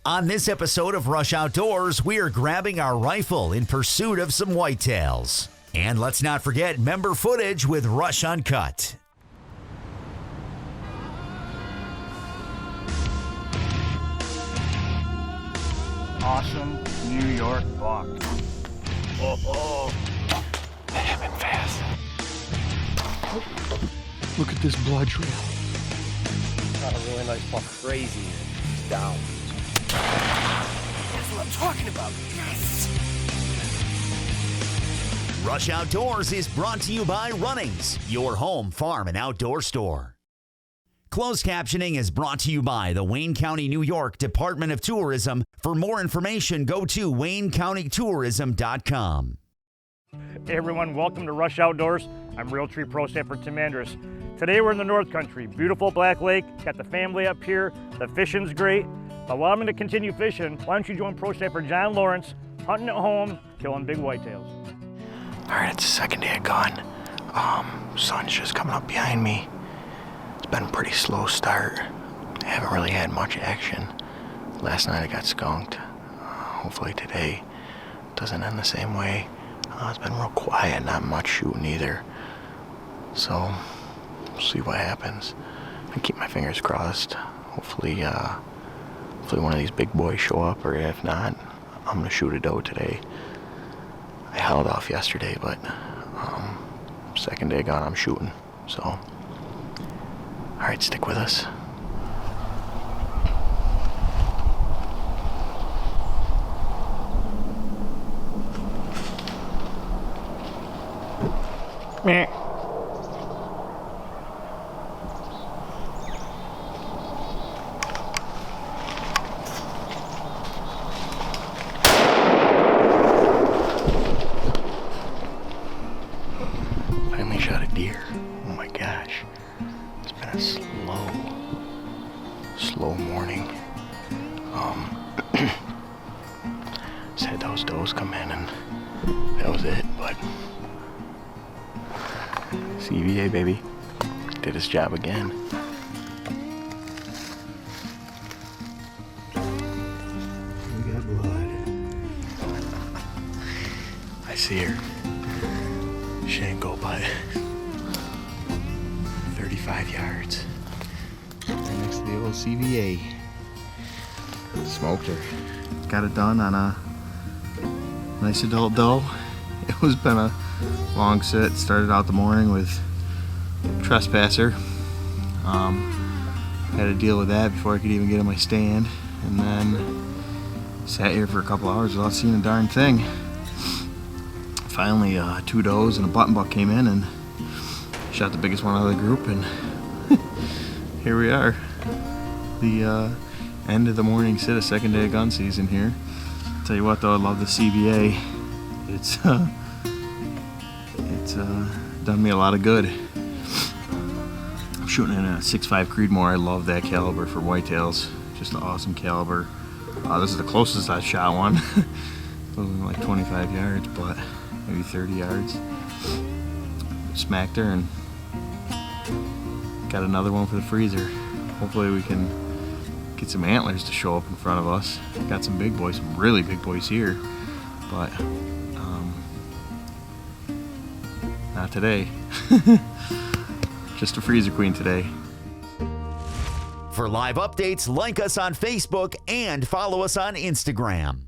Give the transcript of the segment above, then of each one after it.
On this episode of Rush Outdoors, we are grabbing our rifle in pursuit of some whitetails. And let's not forget member footage with Rush Uncut. Awesome New York buck. Oh. That happened fast. Look at this blood trail. Got a really nice buck. Crazy. He's down. That's what I'm talking about. Yes! Rush Outdoors is brought to you by Runnings, your home farm and outdoor store. Closed captioning is brought to you by the Wayne County, New York Department of Tourism. For more information, go to waynecountytourism.com. Hey everyone, welcome to Rush Outdoors. I'm Realtree Pro Staffer Tim Andrus. Today we're in the North Country, beautiful Black Lake. Got the family up here. The fishing's great. But while I'm going to continue fishing, why don't you join Pro Staffer John Lawrence, hunting at home, killing big whitetails. All right, it's the second day of gun. Sun's just coming up behind me. It's been a pretty slow start. I haven't really had much action. Last night I got skunked. Hopefully today doesn't end the same way. It's been real quiet, not much shooting either. So, we'll see what happens. I keep my fingers crossed. Hopefully one of these big boys show up, or if not, I'm gonna shoot a doe today. I held off yesterday, but second day gone, I'm shooting. So, all right, stick with us. Meh. Finally shot a deer. Oh my gosh. It's been a slow morning. Just had those does come in and that was it, but CVA baby did his job again. We got blood. I see her. She didn't go by 35 yards. Right next to the old CVA. Smoked her. Got it done on a nice adult doe. It was been a long sit. Started out the morning with trespasser. Had to deal with that before I could even get in my stand, and then sat here for a couple hours without seeing a darn thing. Finally, 2 does and a button buck came in and shot the biggest one out of the group, and here we are. The end of the morning sit, a second day of gun season here. Tell you what though, I love the CVA. It's done me a lot of good. I'm shooting in a 6.5 Creedmoor. I love that caliber for whitetails. Just an awesome caliber. This is the closest I've shot one. Only like 25 yards, but maybe 30 yards. Smacked her and got another one for the freezer. Hopefully we can get some antlers to show up in front of us. Got some big boys, some really big boys here, but not today. Just a freezer queen today. For live updates, like us on Facebook and follow us on Instagram.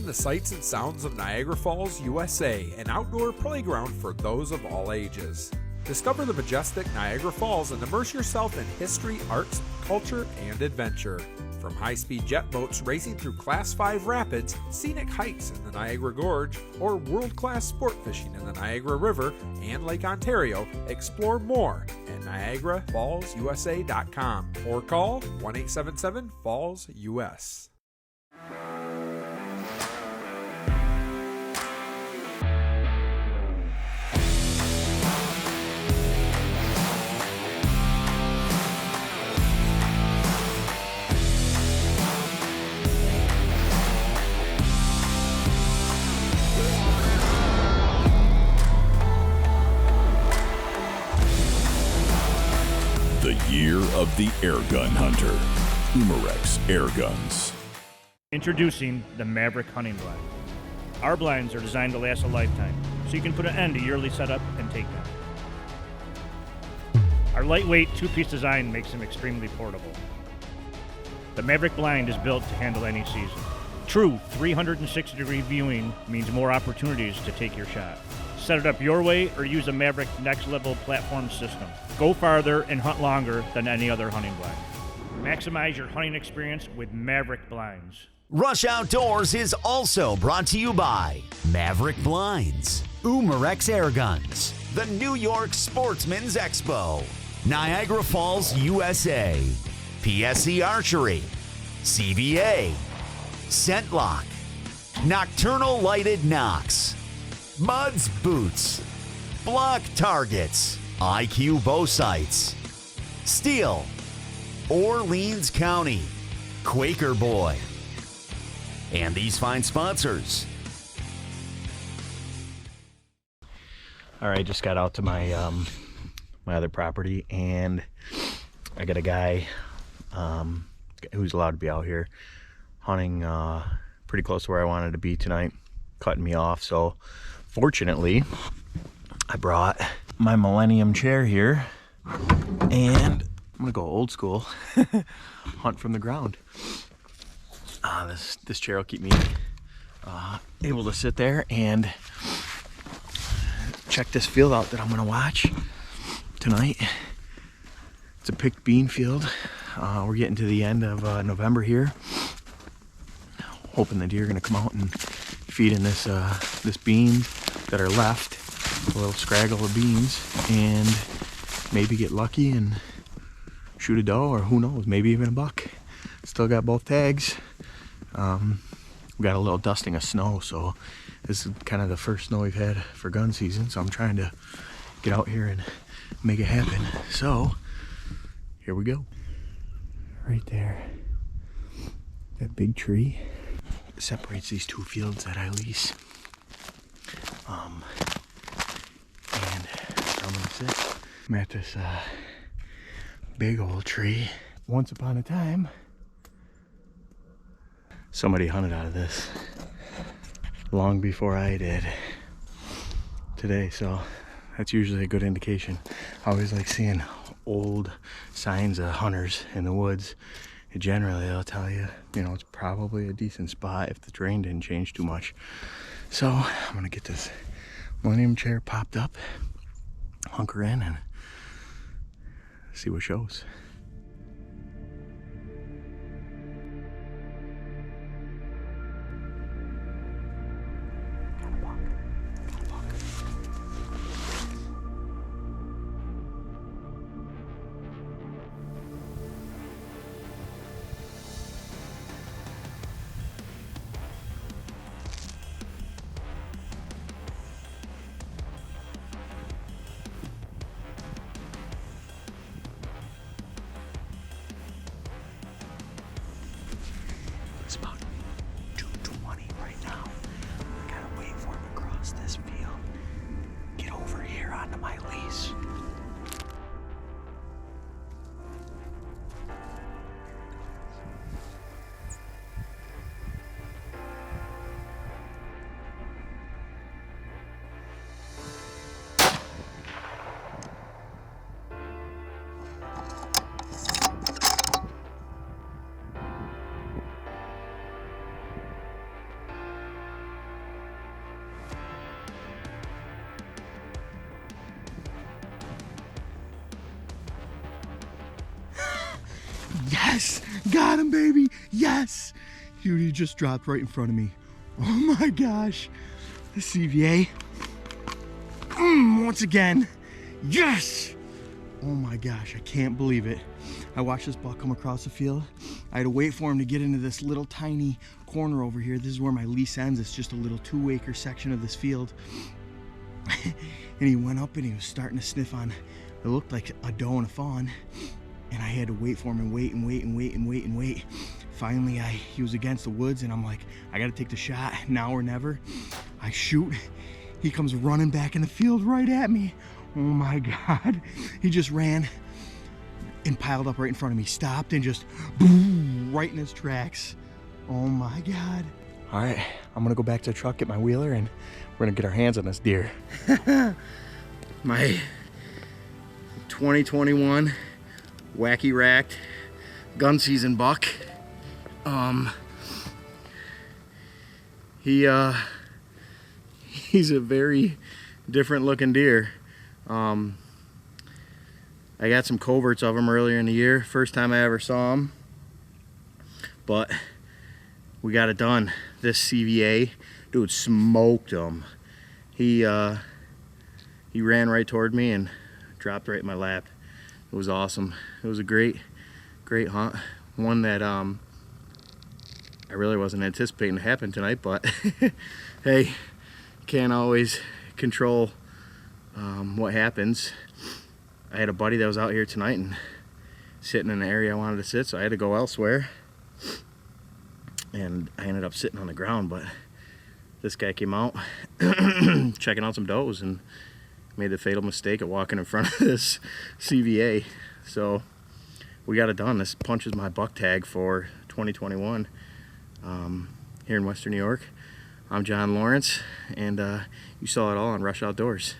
The sights and sounds of Niagara Falls, USA, an outdoor playground for those of all ages. Discover the majestic Niagara Falls and immerse yourself in history, arts, culture, and adventure. From high-speed jet boats racing through Class 5 rapids, scenic hikes in the Niagara Gorge, or world-class sport fishing in the Niagara River and Lake Ontario, explore more at NiagaraFallsUSA.com or call 1-877-FALLS-US. The year of the air gun hunter. Umarex Air Guns. Introducing the Maverick Hunting Blind. Our blinds are designed to last a lifetime, so you can put an end to yearly setup and take them. Our lightweight two-piece design makes them extremely portable. The Maverick blind is built to handle any season. True 360-degree viewing means more opportunities to take your shot. Set it up your way or use a Maverick Next Level platform system. Go farther and hunt longer than any other hunting blind. Maximize your hunting experience with Maverick blinds. Rush Outdoors is also brought to you by Maverick Blinds, Umarex Air Guns, the New York Sportsman's Expo, Niagara Falls, USA, PSC Archery, CVA, Scentlock, Nocturnal Lighted Knox, Bud's Boots, Block Targets, IQ Bow Sights, Steel, Orleans County, Quaker Boy, and these fine sponsors. All right, just got out to my my other property, and I got a guy who's allowed to be out here hunting pretty close to where I wanted to be tonight, cutting me off. So fortunately, I brought my Millennium chair here, and I'm gonna go old school, hunt from the ground. This chair will keep me able to sit there and check this field out that I'm gonna watch tonight. It's a picked bean field. We're getting to the end of November here. Hoping the deer are gonna come out and feed in this beans that are left, a little scraggle of beans, and maybe get lucky and shoot a doe, or who knows, maybe even a buck. Still got both tags. We got a little dusting of snow, so this is kind of the first snow we've had for gun season, so I'm trying to get out here and make it happen. So here we go. Right there, that big tree separates these two fields that I lease. And I'm gonna sit. I'm at this big old tree. Once upon a time, somebody hunted out of this long before I did today, so that's usually a good indication. I always like seeing old signs of hunters in the woods. And generally they'll tell you, it's probably a decent spot if the terrain didn't change too much. So I'm gonna get this Millennium chair popped up, hunker in, and see what shows. It's about 2:20 right now. I gotta wait for him to cross this field. Get over here onto my lease. Yes! Got him, baby! Yes! Dude, he just dropped right in front of me. Oh my gosh. The CVA. Once again. Yes! Oh my gosh, I can't believe it. I watched this buck come across the field. I had to wait for him to get into this little tiny corner over here. This is where my lease ends. It's just a little 2-acre section of this field. And he went up and he was starting to sniff on, it looked like a doe and a fawn. And I had to wait for him and wait and wait and wait and wait and wait. Finally, he was against the woods and I'm like, I gotta take the shot now or never. I shoot. He comes running back in the field right at me. Oh my God. He just ran and piled up right in front of me. Stopped and just boom, right in his tracks. Oh my God. All right, I'm gonna go back to the truck, get my wheeler, and we're gonna get our hands on this deer. My 2021 wacky racked gun season buck. He's a very different looking deer. I got some coverts of him earlier in the year. First time I ever saw him, but we got it done. This CVA, dude, smoked him. He ran right toward me and dropped right in my lap. It was awesome. It was a great hunt. One that I really wasn't anticipating to happen tonight, but hey, can't always control what happens. I had a buddy that was out here tonight and sitting in the area I wanted to sit, so I had to go elsewhere. And I ended up sitting on the ground, but this guy came out checking out some does and made the fatal mistake of walking in front of this CVA. So we got it done. This punches my buck tag for 2021 here in Western New York. I'm John Lawrence, and you saw it all on Rush Outdoors.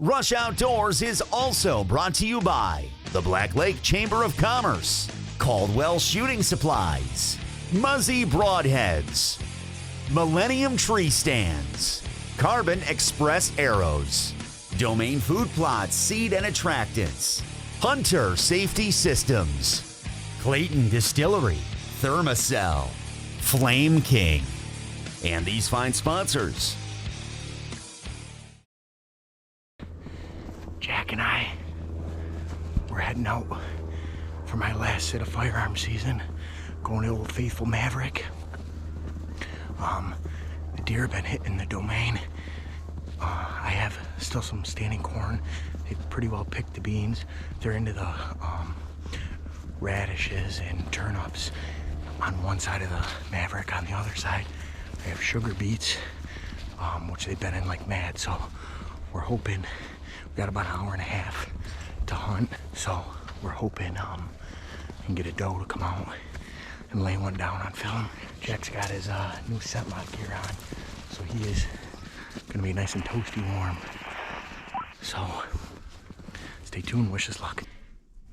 Rush Outdoors is also brought to you by the Black Lake Chamber of Commerce, Caldwell Shooting Supplies, Muzzy Broadheads, Millennium Tree Stands, Carbon Express Arrows, Domain Food Plots Seed and Attractants, Hunter Safety Systems, Clayton Distillery, Thermacell, Flame King, and these fine sponsors. Jack and I, we're heading out for my last sit of firearm season, going to Old Faithful Maverick. The deer have been hitting the domain. I have still some standing corn. They pretty well picked the beans. They're into the radishes and turnips. on one side of the Maverick. On the other side, we have sugar beets, which they've been in like mad. So we're hoping, we got about an hour and a half to hunt. So we're hoping we can get a doe to come out and lay one down on film. Jack's got his new scent lock gear on, so he is gonna be nice and toasty warm. So stay tuned, wish us luck.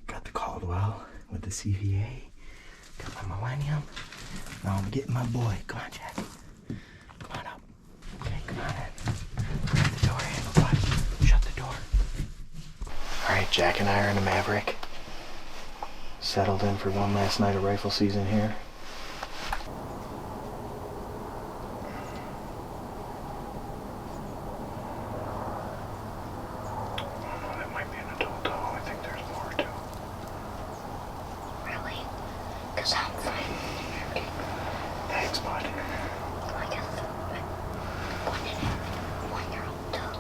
Got the Caldwell with the CVA. Got my Millennium. Now I'm getting my boy. Come on, Jack. Come on up. Okay, come on in. Grab the door handle, bud. Shut the door. All right, Jack and I are in the Maverick. Settled in for one last night of rifle season here. That might be an adult doe. I think there's more too. Really? Because I'm fine. Thanks, bud. Like a 1-year-old doe.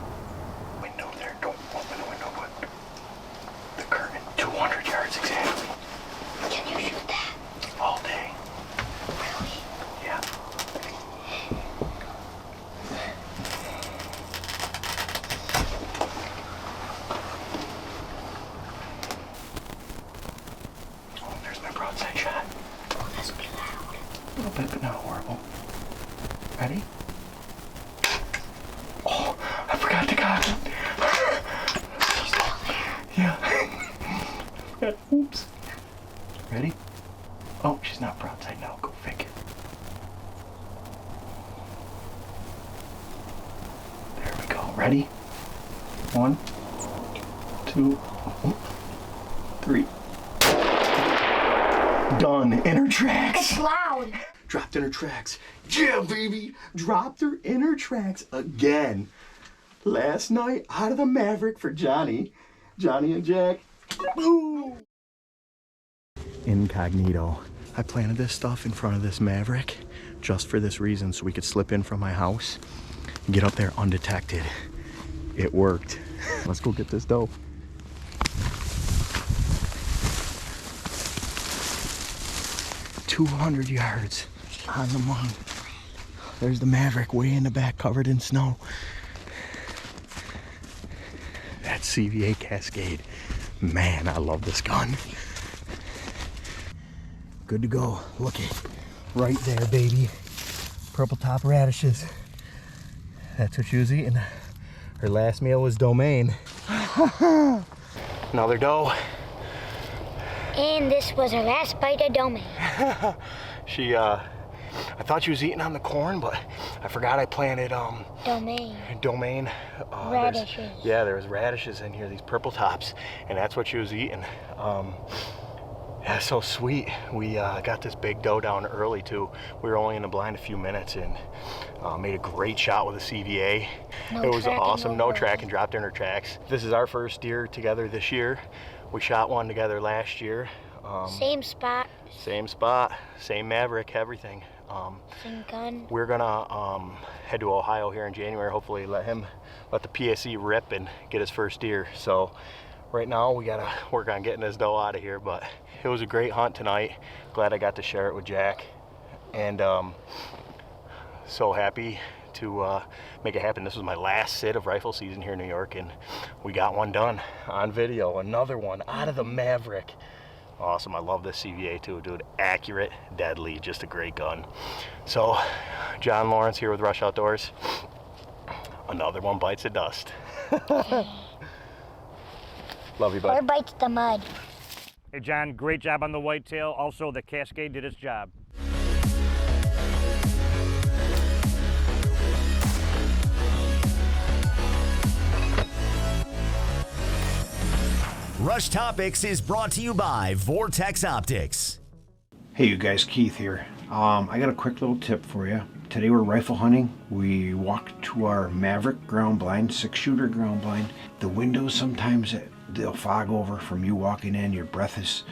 Window there. Don't open the window, but the curtain 200 yards exactly. Can you shoot that? All day. Really? Yeah. Oh, there's my broadside shot. Oh, that's be loud. A little bit, but not horrible. Ready? Oh, I forgot to cock it. She's still there. Yeah. Oops. Ready? Oh, she's not broadside now. Go figure. There we go. Ready? 1, 2, 3. Done. In her tracks. It's loud. Dropped in her tracks. Yeah, baby. Dropped her in her tracks again. Last night out of the Maverick for Johnny. Johnny and Jack. Ooh. Incognito. I planted this stuff in front of this Maverick just for this reason, so we could slip in from my house and get up there undetected. It worked. Let's go get this doe. "200 yards on the mung." There's the Maverick way in the back, covered in snow. That CVA Cascade. Man, I love this gun. Good to go. Look it. Right there, baby. Purple top radishes. That's what she was eating. Her last meal was domain. Another doe. And this was her last bite of domain. She, I thought she was eating on the corn, but I forgot I planted, domain. Radishes. Yeah, there was radishes in here, these purple tops, and that's what she was eating. Yeah, so sweet. We got this big doe down early too. We were only in the blind a few minutes and made a great shot with a CVA. It was awesome. No tracking, dropped in her tracks. This is our first deer together this year. We shot one together last year. Same spot. Same spot, same Maverick, everything. Same gun. We're gonna head to Ohio here in January. Hopefully let the PSE rip and get his first deer. So right now we gotta work on getting this doe out of here, but it was a great hunt tonight. Glad I got to share it with Jack, and so happy to make it happen. This was my last sit of rifle season here in New York, and we got one done on video. Another one out of the Maverick. Awesome. I love this CVA too, dude. Accurate, deadly, just a great gun. So John Lawrence here with Rush Outdoors. Another one bites the dust. Love you, bud. Or bites the mud. Hey John, great job on the whitetail. Also, the Cascade did its job. Rush Topics is brought to you by Vortex Optics. Hey you guys, Keith here. I got a quick little tip for you. Today we're rifle hunting. We walked to our Maverick ground blind, 6-shooter ground blind. The windows sometimes they'll fog over from you walking in. Your breath is,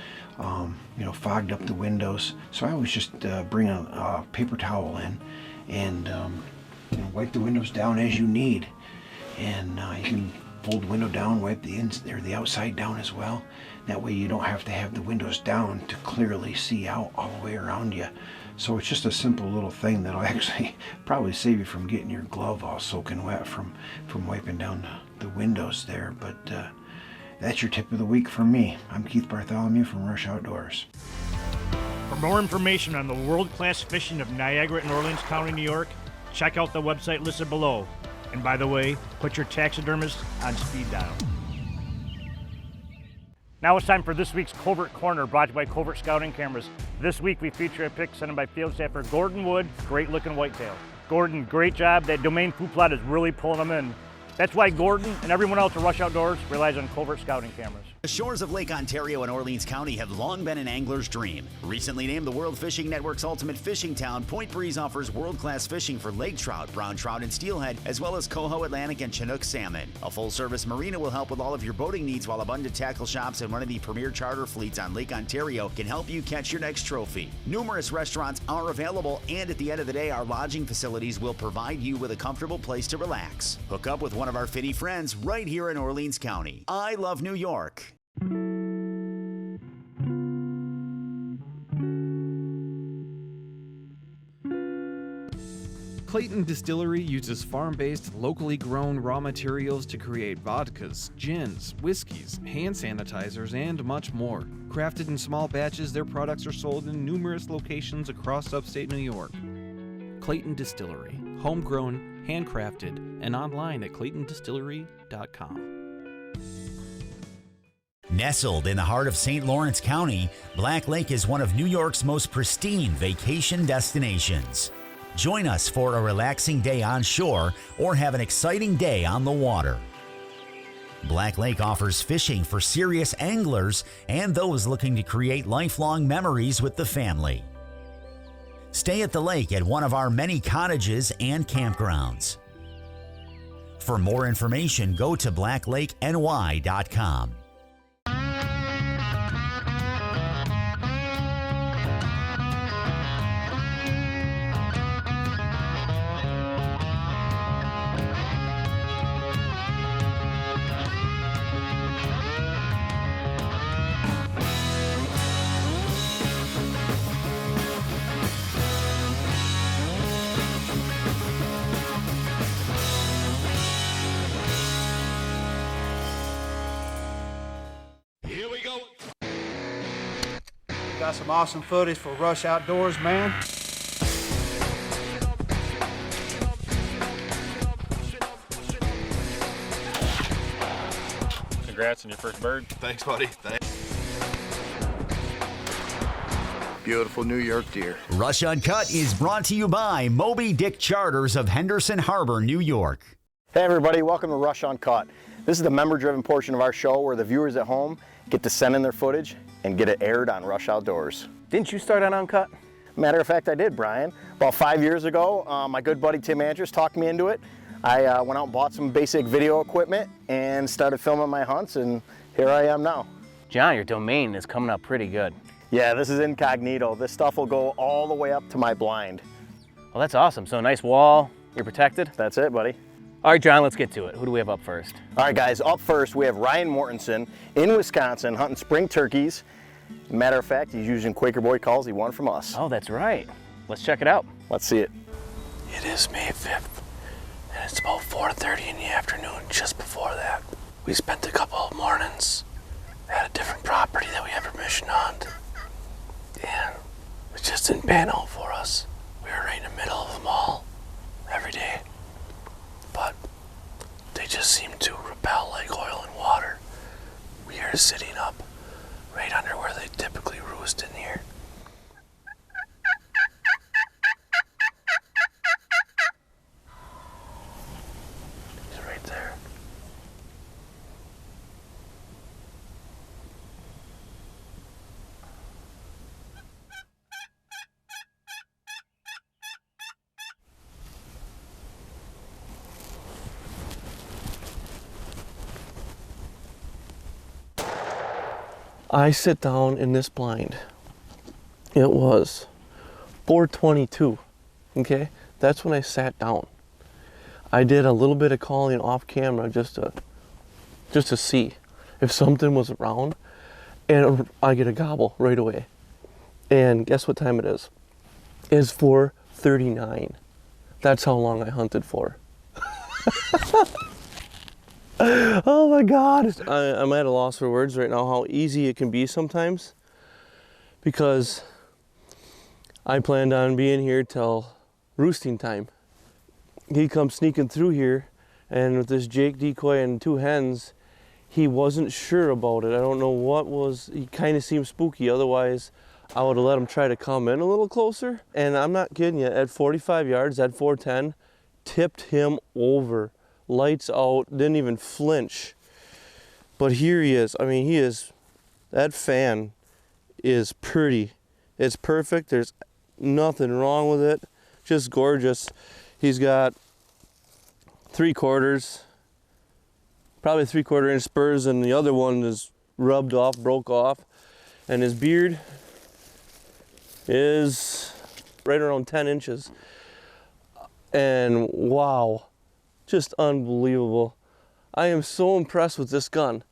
fogged up the windows. So I always just bring a paper towel in and wipe the windows down as you need. And you can pull the window down, wipe the the outside down as well. That way you don't have to have the windows down to clearly see out all the way around you. So it's just a simple little thing that'll actually probably save you from getting your glove all soaking wet from wiping down the windows there. But that's your tip of the week from me. I'm Keith Bartholomew from Rush Outdoors. For more information on the world-class fishing of Niagara and Orleans County, New York, check out the website listed below. And by the way, put your taxidermist on speed dial. Now it's time for this week's Covert Corner, brought to you by Covert Scouting Cameras. This week we feature a pick sent in by field staffer Gordon Wood, great looking whitetail. Gordon, great job. That domain food plot is really pulling them in. That's why Gordon and everyone else at Rush Outdoors relies on Covert Scouting Cameras. The shores of Lake Ontario and Orleans County have long been an angler's dream. Recently named the World Fishing Network's ultimate fishing town, Point Breeze offers world-class fishing for lake trout, brown trout, and steelhead, as well as coho, Atlantic, and Chinook salmon. A full-service marina will help with all of your boating needs, while abundant tackle shops and one of the premier charter fleets on Lake Ontario can help you catch your next trophy. Numerous restaurants are available, and at the end of the day, our lodging facilities will provide you with a comfortable place to relax. Hook up with one of our finny friends right here in Orleans County. I love New York. Clayton Distillery uses farm-based, locally grown raw materials to create vodkas, gins, whiskeys, hand sanitizers, and much more. Crafted in small batches, their products are sold in numerous locations across upstate New York. Clayton Distillery, homegrown, handcrafted, and online at claytondistillery.com. Nestled in the heart of St. Lawrence County, Black Lake is one of New York's most pristine vacation destinations. Join us for a relaxing day on shore or have an exciting day on the water. Black Lake offers fishing for serious anglers and those looking to create lifelong memories with the family. Stay at the lake at one of our many cottages and campgrounds. For more information, go to blacklakeny.com. Got some awesome footage for Rush Outdoors, man. Congrats on your first bird. Thanks, buddy. Thanks. Beautiful New York deer. Rush Uncut is brought to you by Moby Dick Charters of Henderson Harbor, New York. Hey everybody, welcome to Rush Uncut. This is the member-driven portion of our show where the viewers at home get to send in their footage and get it aired on Rush Outdoors. Didn't you start on Uncut? Matter of fact, I did, Brian. About 5 years ago, my good buddy Tim Andrews talked me into it. I went out and bought some basic video equipment and started filming my hunts, and here I am now. John, your domain is coming up pretty good. Yeah, this is incognito. This stuff will go all the way up to my blind. Well, that's awesome. So a nice wall, you're protected? That's it, buddy. All right, John, let's get to it. Who do we have up first? All right, guys, up first we have Ryan Mortensen in Wisconsin hunting spring turkeys. Matter of fact, he's using Quaker Boy calls he won from us. Oh, that's right. Let's check it out. Let's see it. It is May 5th, and it's about 4:30 in the afternoon. Just before that, we spent a couple of mornings at a different property that we have permission to hunt, and it just didn't pan out for us. We were right in the middle of them all every day, but they just seemed to repel like oil and water. We are sitting up right under where they typically roost in here. He's right there. I sit down in this blind. It was 4:22, okay? That's when I sat down. I did a little bit of calling off camera just to just to see if something was around, and I get a gobble right away. And guess what time it is? It's 4:39. That's how long I hunted for. Oh my God. I'm at a loss for words right now how easy it can be sometimes, because I planned on being here till roosting time. He comes sneaking through here, and with this Jake decoy and 2 hens, he wasn't sure about it. I don't know what was, he kind of seemed spooky. Otherwise, I would have let him try to come in a little closer. And I'm not kidding you, at 45 yards, at 410, tipped him over. Lights out, didn't even flinch. But here he is. I mean, that fan is pretty. It's perfect. There's nothing wrong with it. Just gorgeous. He's got 3/4, probably 3/4 inch spurs, and the other one is rubbed off, broke off. And his beard is right around 10 inches. And wow, just unbelievable. I am so impressed with this gun.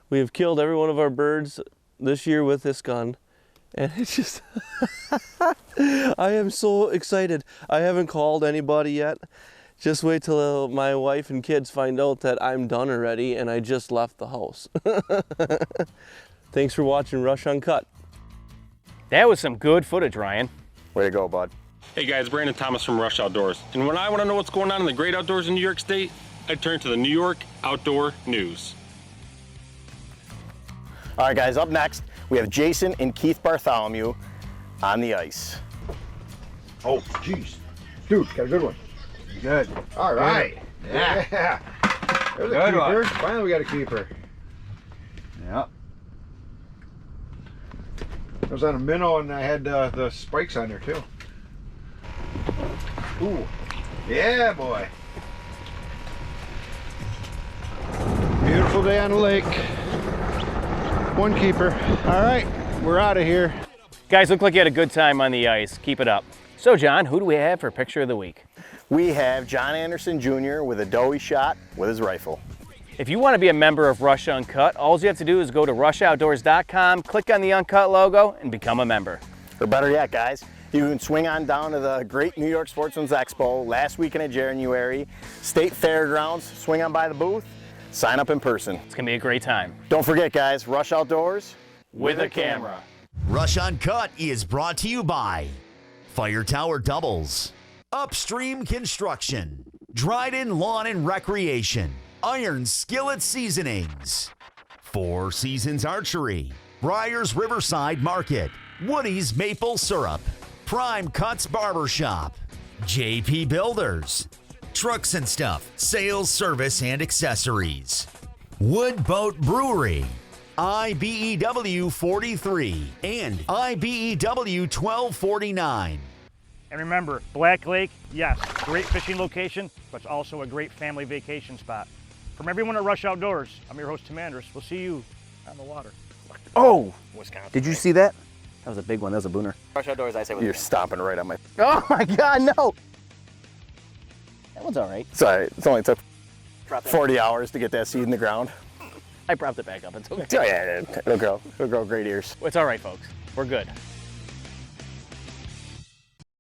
We have killed every one of our birds this year with this gun. And it's just, I am so excited. I haven't called anybody yet. Just wait till my wife and kids find out that I'm done already and I just left the house. Thanks for watching Rush Uncut. That was some good footage, Ryan. Way to go, bud. Hey guys, Brandon Thomas from Rush Outdoors. And when I want to know what's going on in the great outdoors in New York State, I turn to the New York Outdoor News. All right, guys, up next, we have Jason and Keith Bartholomew on the ice. Oh, jeez. Dude, got a good one. Good. All right. Yeah. There's a keeper. Finally, we got a keeper. Yeah. It was on a minnow, and I had the spikes on there, too. Ooh. Yeah, boy. Beautiful day on the lake. One keeper. All right, we're out of here. Guys, look like you had a good time on the ice. Keep it up. So, John, who do we have for Picture of the Week? We have John Anderson Jr. with a doe he shot with his rifle. If you want to be a member of Rush Uncut, all you have to do is go to rushoutdoors.com, click on the Uncut logo, and become a member. Or better yet, guys, you can swing on down to the Great New York Sportsman's Expo last weekend of January, State Fairgrounds, swing on by the booth, sign up in person. It's going to be a great time. Don't forget, guys, Rush Outdoors with a camera. Rush Uncut is brought to you by Fire Tower Doubles, Upstream Construction, Dryden Lawn and Recreation, Iron Skillet Seasonings, Four Seasons Archery, Briar's Riverside Market, Woody's Maple Syrup, Prime Cuts Barbershop, JP Builders, Trucks and Stuff, Sales, Service, and Accessories, Wood Boat Brewery, IBEW 43, and IBEW 1249. And remember, Black Lake, yes, great fishing location, but it's also a great family vacation spot. From everyone at Rush Outdoors, I'm your host, Tim Andrus. We'll see you on the water. Oh! Wisconsin. Did you see that? That was a big one. That was a booner. Rush Outdoors, I say. You're stomping right on my... Oh my God, no! That one's all right. Sorry, it only took 40 hours to get that seed in the ground. I propped it back up. It's okay. Oh, yeah, it'll grow. It'll grow great ears. It's all right, folks. We're good.